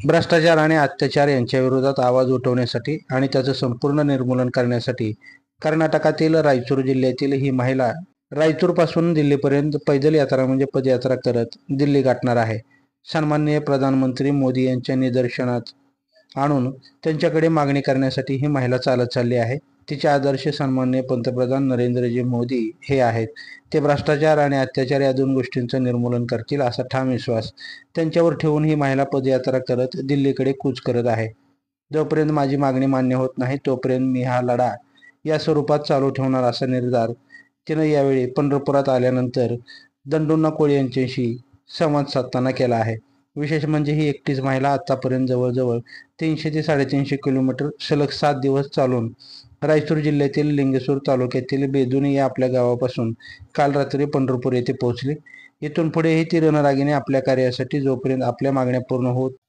भ्रष्टाचार आणि अत्याचार यांच्या विरोधात आवाज उठवण्यासाठी आणि त्याचं संपूर्ण निर्मूलन करण्यासाठी कर्नाटकातील रायचूर जिल्ह्यातील ही महिला रायचूरपासून दिल्लीपर्यंत पैदल यात्रा म्हणजे पदयात्रा करत दिल्ली गाठणार आहे. सन्माननीय प्रधानमंत्री मोदी यांच्या निदर्शनात आणून त्यांच्याकडे मागणी करण्यासाठी ही महिला चालत चालली आहे. तिचे आदर्श सन्माननीय पंतप्रधान नरेंद्रजी मोदी हे आहेत. ते भ्रष्टाचार आणि अत्याचार या दोन गोष्टींचं निर्मूलन करतील असा ठाम विश्वास त्यांच्यावर ठेवून ही महिला पदयात्रा करत दिल्लीकडे कूच करत आहे. जोपर्यंत माझी मागणी मान्य होत नाही तोपर्यंत मी हा लढा या स्वरूपात चालू ठेवणार असा निर्धार तिनं यावेळी पंढरपुरात आल्यानंतर दंडोना कोळी यांच्याशी संवाद साधताना केला आहे. विशेष म्हणजे ही एकटीच महिला आतापर्यंत जवळजवळ 300 ते 350 किलोमीटर सलग 7 दिवस चालून रायचूर जिल्ह्यातील लिंगसूर तालुक्यातील बेदुनी या आपल्या गावापासून काल रात्री पंढरपूर येथे पोहोचली. इथून पुढेही ती रणरागिने आपल्या कार्यासाठी जोपर्यंत आपल्या मागण्या पूर्ण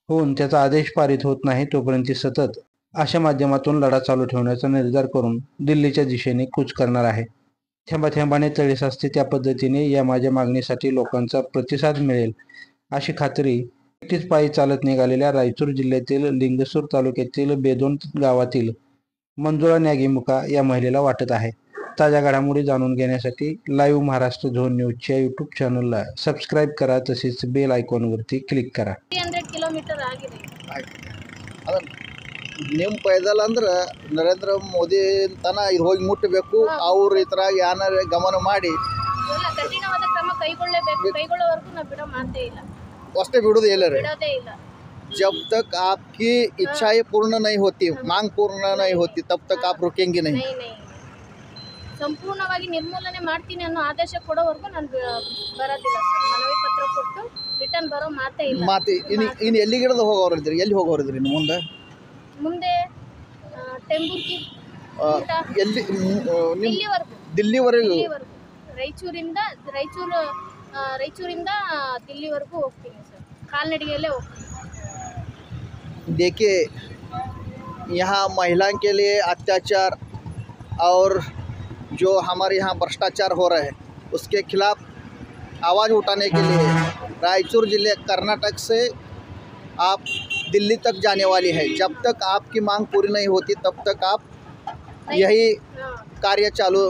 होऊन त्याचा आदेश पारित होत नाही तोपर्यंत ती सतत अशा माध्यमातून लढा चालू ठेवण्याचा निर्धार करून दिल्लीच्या दिशेने कूच करणार आहे. थेंबाथेंबाने तळी साचते त्या पद्धतीने या माझ्या मागणीसाठी लोकांचा प्रतिसाद मिळेल अशी खात्री एकटीच पायी चालत निघालेल्या रायचूर जिल्ह्यातील लिंगसूर तालुक्यातील बेदोन गावातील मंजुळा न्यागीमुका या महिलेला वाटत आहे. ताज्या घडामोडी जाणून घेण्यासाठी लाईव्ह महाराष्ट्र झोन न्यूजच्या यूट्यूब चॅनलला सबस्क्राईब करा, तसेच बेल आयकॉनवरती क्लिक करा. 300 ಕಿಲೋಮೀಟರ್ ಆಗಿದೆ. ನಿಮ್ಮ ಪೈದಲ್ ಅಂದ್ರೆ ನರೇಂದ್ರ ಮೋದಿ ತನ ಇದು ಹೋಗಿ ಮುಟ್ಟಬೇಕು. ಅವ್ರು ಈ ಥರ ಏನಾರ ಗಮನ ಮಾಡಿ ಎಲ್ಲ ಕಠಿಣವಾದ ಕ್ರಮ ಕೈಗೊಳ್ಳಬೇಕು. ಕೈಗೊಳ್ಳೋವರೆಗೂ ನಾವು ಬಿಡೋ ಮಾತೇ ಇಲ್ಲ. ಅಷ್ಟೇ ಬಿಡೋದು ಇಲ್ಲ ರೀ. ಬಿಡೋದೇ ಇಲ್ಲ. जब तक आपकी इच्छाएं पूर्ण नहीं होती, मांग पूर्ण नहीं होती, तब तक आप रुकेंगे नहीं. नहीं ಸಂಪೂರ್ಣವಾಗಿ ನಿರ್ಮೂಲನೆ ಮಾಡ್ತೀನಿ ಅನ್ನೋ ಆದೇಶ ಕೊಡೋವರೆಗೂ ನಾನು ಬರೋದಿಲ್ಲ ಸರ್. ಮನವಿ ಪತ್ರ ಕೊಟ್ಟು ರಿಟರ್ನ್ ಬರೋ ಮಾತೇ ಇಲ್ಲ. ಮಾತಿ ಇನ್ನು ಎಲ್ಲಿಗಿಡದು ಹೋಗೋರಿದ್ರಿ? ಎಲ್ಲಿ ಹೋಗೋರಿದ್ರಿ ಇನ್ನು ಮುಂದೆ? ಮುಂದೆ ಟೆಂಬೂರ್ಗಿ ಎಲ್ಲಿ ದಿಲ್ಲಿವರೆಗೂ ದಿಲ್ಲಿವರೆಗೂ ರಾಯಚೂರಿಂದ ದಿಲ್ಲಿವರೆಗೂ ಹೋಗ್ತೀನಿ ಸರ್. ಕಾಲ್ನಡಿಗೆಯಲ್ಲೇ ಹೋಗ್ತೀನಿ. देखिए, यहाँ महिलाओं के लिए अत्याचार और जो हमारे यहाँ भ्रष्टाचार हो रहा है उसके खिलाफ आवाज़ उठाने के लिए रायचूर जिले कर्नाटक से आप दिल्ली तक जाने वाली है. जब तक आपकी मांग पूरी नहीं होती तब तक आप यही कार्य चालू.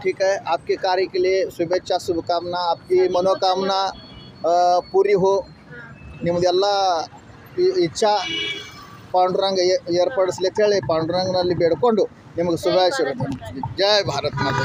ठीक है. आपके कार्य के लिए शुभेच्छा, शुभकामना. आपकी मनोकामना पूरी हो. ನಿಮ್ಮದೆಲ್ಲ ಇಚ್ಛಾ ಪಾಂಡುರಂಗ ಏರ್ಪಡಿಸ್ಲಿಕ್ಕೆ ಹೇಳಿ ಪಾಂಡುರಂಗನಲ್ಲಿ ಬೇಡಿಕೊಂಡು ನಿಮಗೆ ಶುಭಾಶಯ. ಜೈ ಭಾರತ್ ಮಾತಾ.